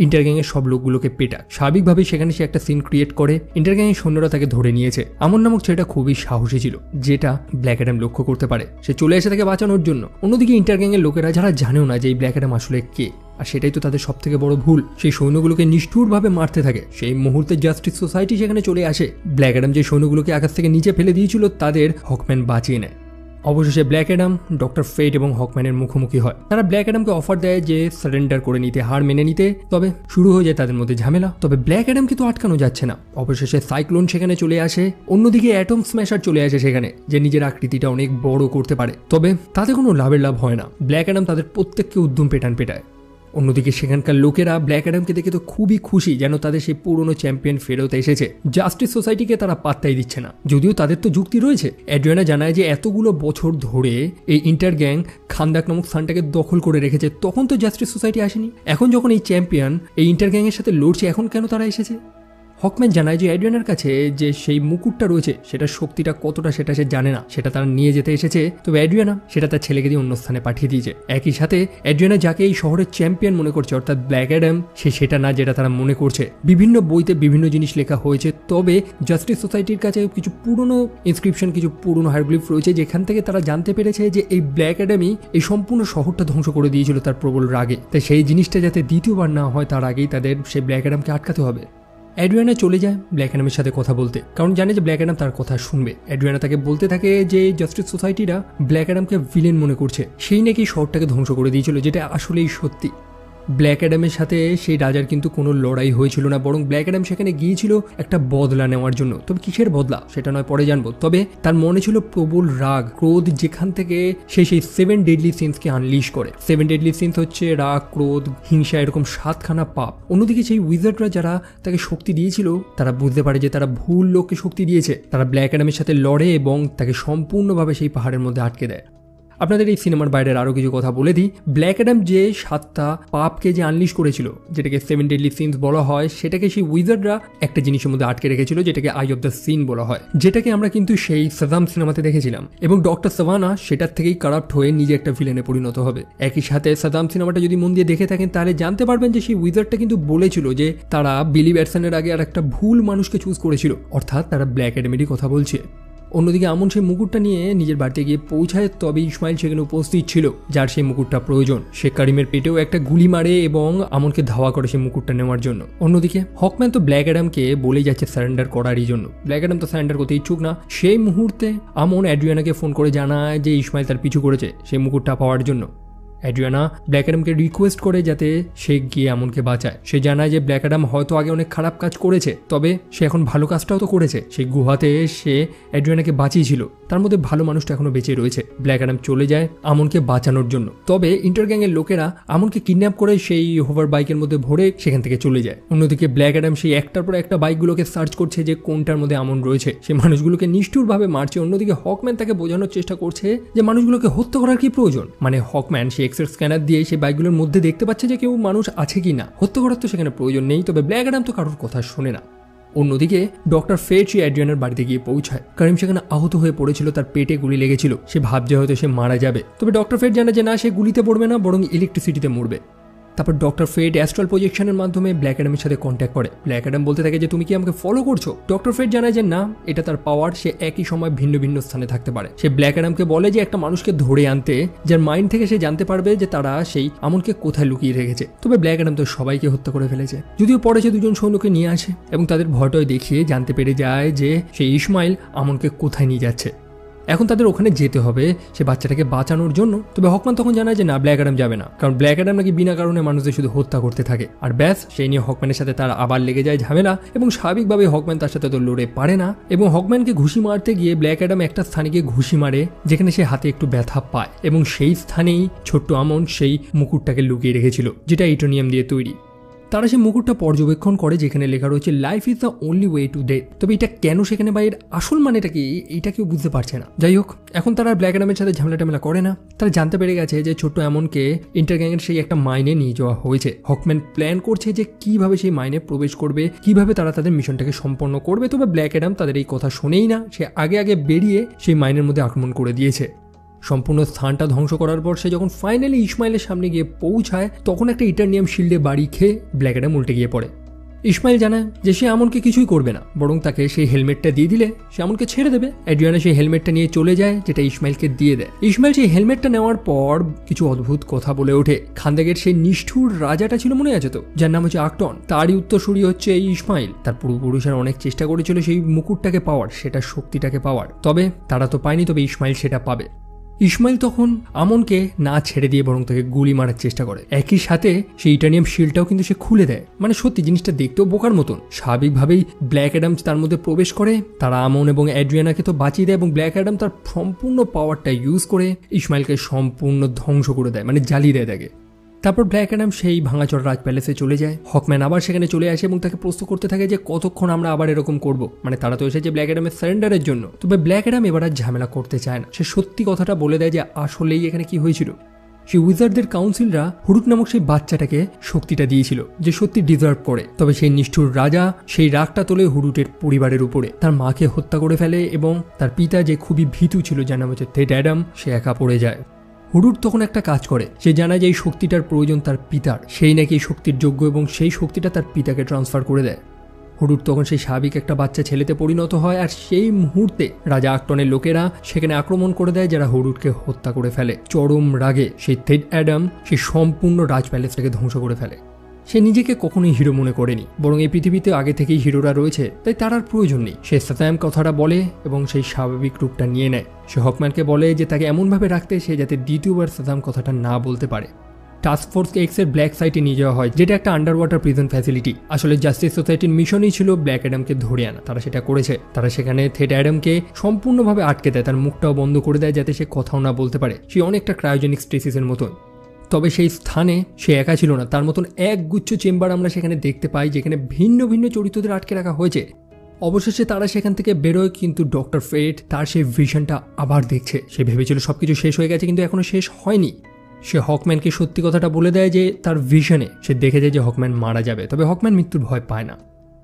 ইন্টারগ্যাংয়ের সব লোকগুলোকে পেটাক। স্বাভাবিকভাবেই সেখানে সে একটা সিন ক্রিয়েট করে। ইন্টারগ্যাংয়ের সৈন্যরা তাকে ধরে নিয়েছে। আমন নামক ছেলেটা খুবই সাহসী ছিল, যেটা ব্ল্যাক অ্যাডাম লক্ষ্য করতে পারে। সে চলে আসে তাকে বাঁচানোর জন্য। অন্যদিকে ইন্টারগ্যাংয়ের লোকেরা যারা জানেও না যে এই ব্ল্যাক অ্যাডাম আসলে কে, আর সেটাই তো তাদের সবথেকে বড় ভুল, সেই সৈন্যগুলোকে নিষ্ঠুরভাবে মারতে থাকে। সেই মুহূর্তে জাস্টিস সোসাইটি সেখানে চলে আসে। ব্ল্যাক অ্যাডাম যে সৈন্যগুলোকে আকাশ থেকে নিচে ফেলে দিয়েছিল তাদের হকম্যান বাঁচিয়ে নেয়। অবশেষে ব্ল্যাক অ্যাডাম, ডক্টর ফেট এবং হকম্যানের মুখোমুখি হয়। তারা ব্ল্যাক অ্যাডামকে অফার দেয় যে সারেন্ডার করে নিতে, হার মেনে নিতে। তবে শুরু হয়ে যায় তাদের মধ্যে ঝামেলা। তবে ব্ল্যাক অ্যাডামকে তো আটকানো যাচ্ছে না। অবশেষে সাইক্লোন সেখানে চলে আসে। অন্যদিকে অ্যাটম স্ম্যাশার চলে আসে সেখানে, যে নিজের আকৃতিটা অনেক বড় করতে পারে। তবে তাতে কোনো লাভ হয় না। ব্ল্যাক অ্যাডাম তাদের প্রত্যেককে উদ্যম পেটায়। অন্যদিকে সেখানকার লোকেরা ব্ল্যাক অ্যাডামকে দেখে তো খুবই খুশি, যেন তাদের সেই পুরনো চ্যাম্পিয়ন ফেরত এসেছে। জাস্টিস সোসাইটিকে তারা পাত্তাই দিচ্ছে না, যদিও তাদের তো যুক্তি রয়েছে। অ্যাড্রিয়ানা জানায় যে এতগুলো বছর ধরে এই ইন্টার গ্যাং খান্দাক নামক স্থানটাকে দখল করে রেখেছে, তখন তো জাস্টিস সোসাইটি আসেনি। এখন যখন এই চ্যাম্পিয়ন এই ইন্টার গ্যাংয়ের সাথে লড়ছে, এখন কেন তারা এসেছে? হকম্যান জানায় যে অ্যাড্রিয়ানার কাছে যে সেই মুকুটটা রয়েছে সেটার শক্তিটা কতটা সেটা সে জানে না, সেটা তারা নিয়ে যেতে এসেছে। তবে অ্যাড্রিয়ানা সেটা তার ছেলেকে দিয়ে অন্য স্থানে পাঠিয়ে দিয়েছে। একই সাথে অ্যাড্রিয়ানা যাকে এই শহরের চ্যাম্পিয়ন মনে করছে, অর্থাৎ ব্ল্যাক অ্যাডাম, সে সেটা না যেটা তারা মনে করছে। বিভিন্ন বইতে বিভিন্ন জিনিস লেখা হয়েছে, তবে জাস্টিস সোসাইটির কাছে কিছু পুরনো ইনস্ক্রিপশন, কিছু পুরনো হায়ারগ্লিফ রয়েছে, যেখান থেকে তারা জানতে পেরেছে যে এই ব্ল্যাক অ্যাডামই এই সম্পূর্ণ শহরটা ধ্বংস করে দিয়েছিল তার প্রবল রাগে। তাই সেই জিনিসটা যাতে দ্বিতীয়বার না হয় তার আগেই তাদের সেই ব্ল্যাক অ্যাডামকে আটকাতে হবে। অ্যাড্রিয়ানা চলে যায় ব্ল্যাক অ্যাডামের সাথে কথা বলতে, কারণ জানে যে ব্ল্যাক অ্যাডাম তার কথা শুনবে। অ্যাড্রিয়ানা তাকে বলতে থাকে যে জাস্টিস সোসাইটিরা ব্ল্যাক অ্যাডামকে ভিলেন মনে করছে, সেই নাকি শহরটাকে ধ্বংস করে দিয়েছিল, যেটা আসলেই সত্যি। ব্ল্যাক অ্যাডামের সাথে সেই রাজার কিন্তু কোনো লড়াই হয়েছিল না, বরং ব্ল্যাক অ্যাডাম সেখানে গিয়েছিল একটা বদলা নেওয়ার জন্য। তবে কিসের বদলা সেটা নয় পরে জানবো। তবে তার মনে ছিল প্রবল রাগ, ক্রোধ, যেখান থেকে সে সেই 7 ডেডলি সিনসকে আনলিশ করে। 7 ডেডলি সিনস হচ্ছে রাগ, ক্রোধ, হিংসা, এরকম 7খানা পাপ। অন্যদিকে সেই উইজার্ডরা যারা তাকে শক্তি দিয়েছিল, তারা বুঝতে পারে যে তারা ভুল লোককে শক্তি দিয়েছে। তারা ব্ল্যাক অ্যাডামের সাথে লড়ে এবং তাকে সম্পূর্ণভাবে সেই পাহাড়ের মধ্যে আটকে দেয়। আপনাদের এই সিনেমার বাইরের আরও কিছু কথা বলে দিই। ব্ল্যাক অ্যাডাম যে 7টা পাপকে যে আনলিশ করেছিল, যেটাকে 7 ডেডলি সিনস বলা হয়, সেটাকে সেই উইজার্ডরা একটা জিনিসের মধ্যে আটকে রেখেছিল, যেটাকে আই অফ দ্য সিন বলা হয়, যেটাকে আমরা কিন্তু সেই সাদাম সিনেমাতে দেখেছিলাম। এবং ডক্টর সাভানা সেটার থেকেই কারাপ্ট হয়ে নিজে একটা ভিলেনে পরিণত হবে। একই সাথে সাদাম সিনেমাটা যদি মন দিয়ে দেখে থাকেন তাহলে জানতে পারবেন যে সেই উইজার্ডটা কিন্তু বলেছিল যে তারা বিলি ব্যাটসনের আগে আর একটা ভুল মানুষকে চুজ করেছিল, অর্থাৎ তারা ব্ল্যাক অ্যাডামেরই কথা বলছে। অন্যদিকে আমন সেই মুকুটটা নিয়ে নিজের বাড়িতে গিয়ে পৌঁছায়, তবে ইসমাইল সেখানে উপস্থিত ছিল, যার সেই মুকুটটা প্রয়োজন। সে কারিমের পেটেও একটা গুলি মারে এবং আমনকে ধাওয়া করে সেই মুকুটটা নেওয়ার জন্য। অন্যদিকে হকম্যান তো ব্ল্যাক অ্যাডামকে বলেই যাচ্ছে সারেন্ডার করারই জন্য। ব্ল্যাক অ্যাডাম তো সারেন্ডার করতে ইচ্ছুক না। সেই মুহূর্তে আমন অ্যাড্রিয়ানাকে ফোন করে জানায় যে ইসমাইল তার পিছু করেছে সেই মুকুটটা পাওয়ার জন্য। অ্যাড্রিয়ানা ব্ল্যাক অ্যাডামকে রিকোয়েস্ট করে যাতে সে গিয়ে আমনকে বাঁচায়। সে জানায় যে ব্ল্যাক অ্যাডাম হয়তো আগে অনেক খারাপ কাজ করেছে, তবে সে এখন ভালো কাজটাও তো করেছে। সেই গুহাতে সে অ্যাড্রিয়ানাকে বাঁচিয়েছিল, তার মধ্যে ভালো মানুষটা এখনো বেঁচে রয়েছে। ব্ল্যাক অ্যাডাম চলে যায় আমনকে বাঁচানোর জন্য। তবে ইন্টারগ্যাংয়ের লোকেরা আমনকে কিডন্যাপ করে সেই হোভার বাইকের মধ্যে ভরে সেখান থেকে চলে যায়। অন্যদিকে ব্ল্যাক অ্যাডাম সেই একটার পর একটা বাইকগুলোকে সার্চ করছে যে কোনটার মধ্যে আমন রয়েছে। সেই মানুষগুলোকে নিষ্ঠুরভাবে মারছে। অন্যদিকে হকম্যান তাকে বোঝানোর চেষ্টা করছে যে মানুষগুলোকে হত্যা করার কি প্রয়োজন। মানে হকম্যান সেই এক্সের স্ক্যানার দিয়ে সেই বাইকগুলোর মধ্যে দেখতে পাচ্ছে যে কেউ মানুষ আছে কি না, হত্যা করার তো সেখানে প্রয়োজন নেই। তবে ব্ল্যাক অ্যাডাম তো কারোর কথা শোনে না। অন্যদিকে ডক্টর ফেট সেই অ্যাড্রিয়ানার বাড়িতে গিয়ে পৌঁছায়। কারিম সেখানে আহত হয়ে পড়েছিল, তার পেটে গুলি লেগেছিল। সে ভাবছে হয়তো সে মারা যাবে, তবে ডক্টর ফেট জানে যে না, সে গুলিতে পড়বে না, বরং ইলেকট্রিসিটিতে মরবে। তারপর ডক্টর ফেট অ্যাস্ট্রাল প্রজেকশনের মাধ্যমে ব্ল্যাক অ্যাডামের সাথে কন্ট্যাক্ট করে। ব্ল্যাক অ্যাডাম বলতে থাকে যে তুমি কি আমাকে ফলো করছো? ডক্টর ফেট জানায় যে না, এটা তার পাওয়ার, সে একই সময় ভিন্ন ভিন্ন স্থানে থাকতে পারে। সে ব্ল্যাক অ্যাডামকে বলে যে একটা মানুষকে ধরে আনতে, যার মাইন্ড থেকে সে জানতে পারবে যে তারা সেই আমনকে কোথায় লুকিয়ে রেখেছে। তবে ব্ল্যাক অ্যাডাম তো সবাইকে হত্যা করে ফেলেছে। যদিও পরে সে 2জন সৈন্যকে নিয়ে আসে এবং তাদের ভয়টয় দেখিয়ে জানতে পেরে যায় যে সেই ইসমাইল আমনকে কোথায় নিয়ে যাচ্ছে। এখন তাদের ওখানে যেতে হবে সে বাচ্চাটাকে বাঁচানোর জন্য। তবে হকম্যান তখন জানায় যে না, ব্ল্যাক অ্যাডাম যাবে না, কারণ ব্ল্যাক অ্যাডাম নাকি বিনা কারণে মানুষদের শুধু হত্যা করতে থাকে। আর ব্যাস, সেই নিয়ে হকম্যানের সাথে তার আবার লেগে যায় ঝামেলা এবং স্বাভাবিকভাবে হকম্যান তার সাথে তো লড়ে পারে না এবং হকম্যানকে ঘুষি মারতে গিয়ে ব্ল্যাক অ্যাডাম একটা স্থানে গিয়ে ঘুষি মারে যেখানে সে হাতে একটু ব্যথা পায় এবং সেই স্থানেই ছোট্ট আমন সেই মুকুটটাকে লুকিয়ে রেখেছিল, যেটা ইউরেনিয়াম দিয়ে তৈরি। তারা সেই মুকুটটা পর্যবেক্ষণ করে, যেখানে লেখা রয়েছে life is the only way to death. তবে এটা কেন সেখানে বা এর আসল মানেটা কি, এইটা কেউ বুঝতে পারছে না। যাই হোক, এখন তারা ব্ল্যাক অ্যাডামের সাথে ঝামেলা করে না। তারা জানতে পেরে গেছে যে ছোট্ট এমনকে ইন্টারগ্যাংয়ের সেই একটা মাইনে নিয়ে যাওয়া হয়েছে। হকম্যান প্ল্যান করছে যে কিভাবে সেই মাইনে প্রবেশ করবে, কিভাবে তারা তাদের মিশনটাকে সম্পন্ন করবে। তবে ব্ল্যাক অ্যাডাম তাদের এই কথা শোনেই না। সে আগে বেরিয়ে সেই মাইনের মধ্যে আক্রমণ করে দিয়েছে। সম্পূর্ণ স্থানটা ধ্বংস করার পর সে যখন ফাইনালি ইসমাইলের সামনে গিয়ে পৌঁছায় তখন একটা ইটারনিয়াম শিল্ডে বাড়ি খেয়ে ব্ল্যাক অ্যাডাম উল্টে গিয়ে পড়ে। ইসমাইল জানায় যে সে আমনকে কিছুই করবে না, বরং তাকে সেই হেলমেটটা দিয়ে দিলে সে আমনকে ছেড়ে দেবে। অ্যাড্রিয়ানা সেই হেলমেটটা নিয়ে চলে যায়, যেটা ইসমাইলকে দিয়ে দেয়। ইসমাইল সেই হেলমেটটা নেওয়ার পর কিছু অদ্ভুত কথা বলে ওঠে। খান্দাকের সেই নিষ্ঠুর রাজাটা ছিল মনে আছে তো, যার নাম হচ্ছে আক্টন, তারই উত্তরসূরি হচ্ছে এই ইসমাইল। তার পূর্বপুরুষের অনেক চেষ্টা করেছিল সেই মুকুটটাকে পাওয়ার, সেটা শক্তিটাকে পাওয়ার, তবে তারা তো পায়নি, তবে ইসমাইল সেটা পাবে। ইসমাইল তখন আমনকে না ছেড়ে দিয়ে বরং তাকে গুলি মারার চেষ্টা করে। একই সাথে সেই ইটারনিয়াম শিল্ডটাও কিন্তু সে খুলে দেয়। মানে সত্যি জিনিসটা দেখতেও বোকার মতন। স্বাভাবিকভাবেই ব্ল্যাক অ্যাডাম তার মধ্যে প্রবেশ করে, তারা আমন এবং অ্যাড্রিয়ানাকে তো বাঁচিয়ে দেয় এবং ব্ল্যাক অ্যাডাম তার সম্পূর্ণ পাওয়ারটা ইউজ করে ইসমাইলকে সম্পূর্ণ ধ্বংস করে দেয়, মানে জ্বালিয়ে দেয় তাকে। তারপর ব্ল্যাক অ্যাডাম সেই ভাঙাচোরা রাজ প্যালেসে চলে যায়। হকম্যান আবার সেখানে চলে আসে এবং তাকে প্রশ্ন করতে থাকে যে কতক্ষণ আমরা আবার এরকম করব। মানে তারা তো এসেছে ব্ল্যাক অ্যাডামের সারেন্ডারের জন্য, তবে ব্ল্যাক অ্যাডাম এবার আর ঝামেলা করতে চায় না। সে সত্যি কথাটা বলে দেয় যে আসলেই এখানে কি হয়েছিল। সেই উইজার্ডদের কাউন্সিলরা হুরুট নামক সেই বাচ্চাটাকে শক্তিটা দিয়েছিল যে সত্যি ডিজার্ভ করে, তবে সেই নিষ্ঠুর রাজা সেই রাগটা তোলে হুরুটের পরিবারের উপরে। তার মাকে হত্যা করে ফেলে এবং তার পিতা যে খুবই ভীতু ছিল, যার নাম হচ্ছে থেড অ্যাডাম, সে একা পড়ে যায়। হুরুট তখন একটা কাজ করে, সে জানায় যে এই শক্তিটার প্রয়োজন তার পিতার, সেই নাকি এই শক্তির যোগ্য এবং সেই শক্তিটা তার পিতাকে ট্রান্সফার করে দেয়। হুরুট তখন সেই স্বাভাবিক একটা বাচ্চা ছেলেতে পরিণত হয়, আর সেই মুহূর্তে রাজা আক্টনের লোকেরা সেখানে আক্রমণ করে দেয়, যারা হুরুটকে হত্যা করে ফেলে। চরম রাগে সেই থেড অ্যাডাম সেই সম্পূর্ণ রাজ প্যালেসটাকে ধ্বংস করে ফেলে। সে নিজেকে কখনোই হিরো মনে করেনি, বরং এই পৃথিবীতে আগে থেকেই হিরোরা রয়েছে, তাই তার আর প্রয়োজন নেই। সে সাদাম কথাটা বলে এবং সেই স্বাভাবিক রূপটা নিয়ে নেয়। সে হকম্যানকে বলে যে তাকে এমনভাবে রাখতে সে যাতে দ্বিতীয়বার সাদাম কথাটা না বলতে পারে। টাস্ক ফোর্স এক্সের ব্ল্যাক সাইটে নিয়ে যাওয়া হয়, যেটা একটা আন্ডার ওয়াটার প্রিজন ফ্যাসিলিটি। আসলে জাস্টিস সোসাইটির মিশনই ছিল ব্ল্যাক অ্যাডামকে ধরে আনা, তারা সেটা করেছে। তারা সেখানে থেড অ্যাডামকে সম্পূর্ণভাবে আটকে দেয়, তার মুখটাও বন্ধ করে দেয় যাতে সে কথাও না বলতে পারে। সে অনেকটা ক্রায়োজেনিক স্টেসিসের মতন। তবে সেই স্থানে সে একা ছিল না, তার মতন একগুচ্ছ চেম্বার আমরা সেখানে দেখতে পাই, যেখানে ভিন্ন ভিন্ন চরিত্রদের আটকে রাখা হয়েছে। অবশেষে তারা সেখান থেকে বেরোয়, কিন্তু ডক্টর ফেট তার সেই ভিশনটা আবার দেখছে। সে ভেবেছিল সবকিছু শেষ হয়ে গেছে, কিন্তু এখনো শেষ হয়নি। সে হকম্যানকে সত্যি কথাটা বলে দেয় যে তার ভিশনে সে দেখে যায় যে হকম্যান মারা যাবে, তবে হকম্যান মৃত্যুর ভয় পায় না।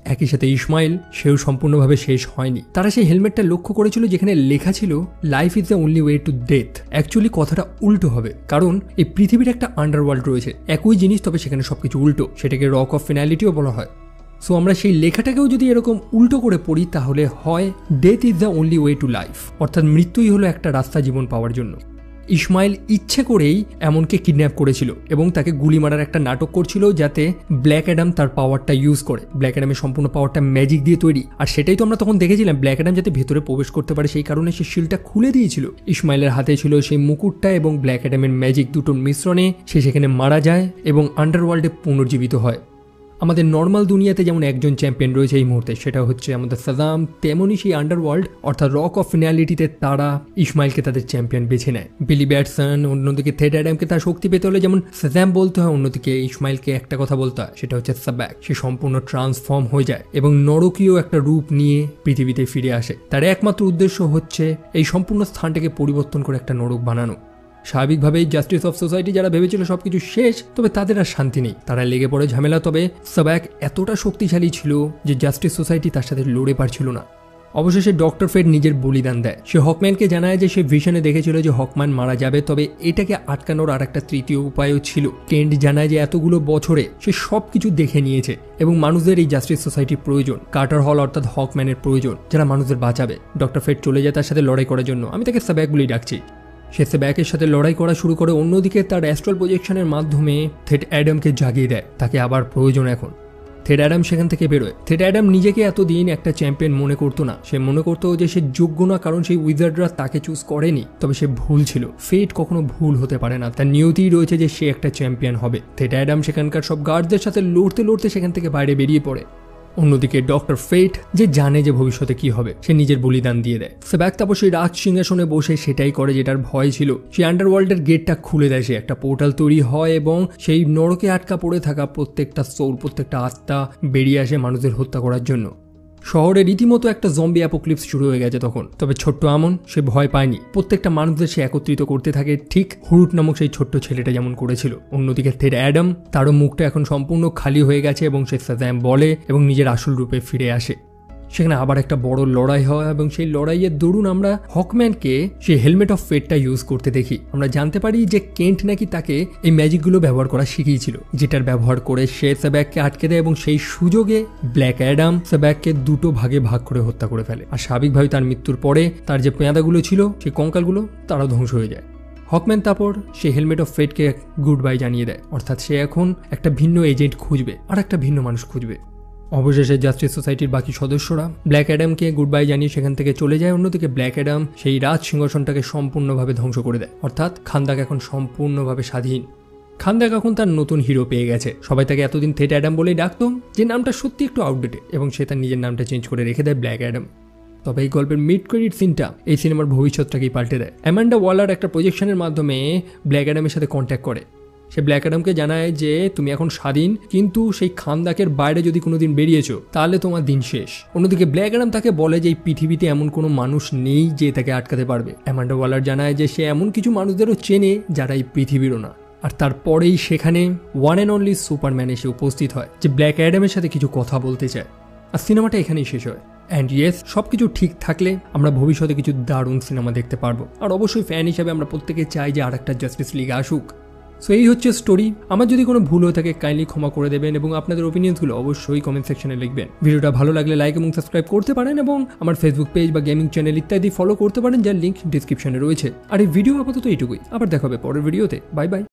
একই সাথে ইসমাইল সেও সম্পূর্ণভাবে শেষ হয়নি। তারা সেই হেলমেটটা লক্ষ্য করেছিল যেখানে লেখা ছিল life is the only way to death. Actually কথাটা উল্টো হবে, কারণ এই পৃথিবীর একটা আন্ডারওয়ার্ল্ড রয়েছে, একই জিনিস, তবে সেখানে সবকিছু উল্টো। সেটাকে রক অফ ফিনালিটিও বলা হয়। সো আমরা সেই লেখাটাকেও যদি এরকম উল্টো করে পড়ি, তাহলে হয় death is the only way to life, অর্থাৎ মৃত্যুই হলো একটা রাস্তা জীবন পাওয়ার জন্য। ইসমাইল ইচ্ছে করেই এমনকে কিডন্যাপ করেছিল এবং তাকে গুলি মারার একটা নাটক করছিল, যাতে ব্ল্যাক অ্যাডাম তার পাওয়ারটা ইউজ করে। ব্ল্যাক অ্যাডামের সম্পূর্ণ পাওয়ারটা ম্যাজিক দিয়ে তৈরি, আর সেটাই তো আমরা তখন দেখেছিলাম। ব্ল্যাক অ্যাডাম যাতে ভেতরে প্রবেশ করতে পারে সেই কারণে সে শিলটা খুলে দিয়েছিল। ইসমাইলের হাতে ছিল সেই মুকুটটা এবং ব্ল্যাক অ্যাডামের ম্যাজিক দুটোর মিশ্রণে সে সেখানে মারা যায় এবং আন্ডারওয়ার্ল্ডে পুনর্জীবিত হয়। আমাদের নর্মাল দুনিয়াতে যেমন একজন চ্যাম্পিয়ন রয়েছে এই মুহূর্তে, সেটা হচ্ছে আমাদের সাদাম, তেমনই সেই আন্ডারওয়ার্ল্ড অর্থাৎ রক অফ ফিনালিটিতে তারা ইসমাইলকে তাদের চ্যাম্পিয়ন বেছে নেয়। বিলি ব্যাটসন, অন্যদিকে থেড অ্যাডামকে তার শক্তি পেতে হলে যেমন সাদাম বলতে হয়, অন্যদিকে ইসমাইলকে একটা কথা বলতে হয়, সেটা হচ্ছে সাব্যাক। সে সম্পূর্ণ ট্রান্সফর্ম হয়ে যায় এবং নরকীয় একটা রূপ নিয়ে পৃথিবীতে ফিরে আসে। তার একমাত্র উদ্দেশ্য হচ্ছে এই সম্পূর্ণ স্থানটাকে পরিবর্তন করে একটা নরক বানানো। স্বাভাবিকভাবেই জাস্টিস অফ সোসাইটি যারা ভেবেছিল সবকিছু শেষ, তবে তাদের আর শান্তি নেই, তারা লেগে পড়ে ঝামেলা। তবে সাব্যাক এতটা শক্তিশালী ছিল যে জাস্টিস সোসাইটি তার সাথে লড়ে পারছিল না। অবশেষে ডক্টর ফেড নিজের বলিদান দেয়। সে হকম্যানকে জানায় যে সে ভিশনে দেখেছিল যে হকম্যান মারা যাবে, তবে এটাকে আটকানোর আর একটা তৃতীয় উপায়ও ছিল। কেন্ট জানায় যে এতগুলো বছরে সে সবকিছু দেখে নিয়েছে এবং মানুষদের এই জাস্টিস সোসাইটির প্রয়োজন। কার্টার হল অর্থাৎ হকম্যানের প্রয়োজন, যারা মানুষদের বাঁচাবে। ডক্টর ফেড চলে যায় তার সাথে লড়াই করার জন্য। আমি তাকে সাব্যাক বলেই ডাকছি। সে সাব্যাকের সাথে লড়াই করা শুরু করে। অন্যদিকে তার অ্যাস্ট্রাল প্রজেকশনের মাধ্যমে থেড অ্যাডামকে জাগিয়ে দেয়, তাকে আবার প্রয়োজন এখন। থেড অ্যাডাম সেখান থেকে বেরোয়। থেড অ্যাডাম নিজেকে এতদিন একটা চ্যাম্পিয়ন মনে করতো না। সে মনে করতো যে সে যোগ্য না, কারণ সেই উইজার্ডরা তাকে চুজ করেনি। তবে সে ভুল ছিল। ফেট কখনো ভুল হতে পারে না, তার নিয়তিই রয়েছে যে সে একটা চ্যাম্পিয়ন হবে। থেড অ্যাডাম সেখানকার সব গার্ডদের সাথে লড়তে লড়তে সেখান থেকে বাইরে বেরিয়ে পড়ে। অন্যদিকে ডক্টর ফেট যে জানে যে ভবিষ্যতে কি হবে, সে নিজের বলিদান দিয়ে দেয়। সাব্যাক তারপর সেই রাজ সিংহাসনে বসে সেটাই করে যেটার ভয় ছিল। সেই আন্ডারওয়ার্ল্ডের গেটটা খুলে দেয়, সে একটা পোর্টাল তৈরি হয় এবং সেই নরকে আটকা পড়ে থাকা প্রত্যেকটা সোল, প্রত্যেকটা আত্মা বেরিয়ে আসে মানুষদের হত্যা করার জন্য। শহরে রীতিমতো একটা জম্বি অ্যাপোক্লিপস শুরু হয়ে গেছে তখন। তবে ছোট্ট আমন সে ভয় পায়নি। প্রত্যেকটা মানুষদের সে একত্রিত করতে থাকে, ঠিক হুরুট নামক সেই ছোট্ট ছেলেটা যেমন করেছিল। অন্যদিকে থেড অ্যাডাম, তারও মুখটা এখন সম্পূর্ণ খালি হয়ে গেছে এবং সে সাদাম বলে এবং নিজের আসল রূপে ফিরে আসে। সেখানে আবার একটা বড় লড়াই হয় এবং সেই লড়াইয়ের দরুন আমরা হকম্যানকে সেই হেলমেট অফ ফেটটা ইউজ করতে দেখি। আমরা জানতে পারি যে কেন্ট নাকি তাকে এই ম্যাজিকগুলো ব্যবহার করা শিখিয়েছিল, যেটার ব্যবহার করে সে সেব্যাককে আটকে দেয় এবং সেই সুযোগে ব্ল্যাক অ্যাডাম সেব্যাককে দুটো ভাগে ভাগ করে হত্যা করে ফেলে। আর স্বাভাবিকভাবে তার মৃত্যুর পরে তার যে পেঁয়াদাগুলো ছিল, সেই কঙ্কালগুলো তারাও ধ্বংস হয়ে যায়। হকম্যান তারপর সে হেলমেট অফ ফেটকে গুড বাই জানিয়ে দেয়, অর্থাৎ সে এখন একটা ভিন্ন এজেন্ট খুঁজবে আর একটা ভিন্ন মানুষ খুঁজবে। অবশেষে জাস্টিস সোসাইটির বাকি সদস্যরা ব্ল্যাক অ্যাডামকে গুড বাই জানিয়ে সেখান থেকে চলে যায়। অন্যদিকে ব্ল্যাক অ্যাডাম সেই রাজ সিংহাসনটাকে সম্পূর্ণভাবে ধ্বংস করে দেয়, অর্থাৎ খান্দাক এখন সম্পূর্ণভাবে স্বাধীন। খান্দাক এখন তার নতুন হিরো পেয়ে গেছে। সবাই তাকে এতদিন থেট অ্যাডাম বলেই ডাকতো, যে নামটা সত্যি একটু আউটডেটেড, এবং সে তার নিজের নামটা চেঞ্জ করে রেখে দেয় ব্ল্যাক অ্যাডাম। তবে এই গল্পের মিড ক্রেডিট সিনটা এই সিনেমার ভবিষ্যৎটাকেই পাল্টে দেয়। অ্যামান্ডা ওয়ালার একটা প্রজেকশনের মাধ্যমে ব্ল্যাক অ্যাডামের সাথে কন্ট্যাক্ট করে। সে ব্ল্যাক অ্যাডামকে জানায় যে তুমি এখন স্বাধীন, কিন্তু সেই খান্দাকের বাইরে যদি কোনোদিন বেরিয়েছো তাহলে তোমার দিন শেষ। অন্যদিকে ব্ল্যাক অ্যাডাম তাকে বলে যে এই পৃথিবীতে এমন কোনো মানুষ নেই যে তাকে আটকাতে পারবে। অ্যামান্ডা ওয়ালার জানায় যে সে এমন কিছু মানুষদেরও চেনে যারা এই পৃথিবীরও না। আর তারপরেই সেখানে ওয়ান অ্যান্ড অনলি সুপারম্যান এসে উপস্থিত হয়, যে ব্ল্যাক অ্যাডামের সাথে কিছু কথা বলতে চায়। আর সিনেমাটা এখানেই শেষ হয়। অ্যান্ড ইয়েস, সবকিছু ঠিক থাকলে আমরা ভবিষ্যতে কিছু দারুণ সিনেমা দেখতে পারবো। আর অবশ্যই ফ্যান হিসাবে আমরা প্রত্যেকে চাই যে আর একটা জাস্টিস লিগ আসুক। সো এই হচ্ছে স্টোরি। আমার যদি কোনো ভুল হয়ে থাকে কাইন্ডলি ক্ষমা করে দেবেন এবং আপনাদের ওপিনিয়নসগুলো অবশ্যই কমেন্ট সেকশনে লিখবেন। ভিডিওটা ভালো লাগলে লাইক এবং সাবস্ক্রাইব করতে পারেন এবং আমার ফেসবুক পেজ বা গেমিং চ্যানেল ইত্যাদি ফলো করতে পারেন, যার লিঙ্ক ডিসক্রিপশনে রয়েছে। আর এই ভিডিও আপাতত এইটুকুই। আবার দেখা হবে পরের ভিডিওতে। Bye bye.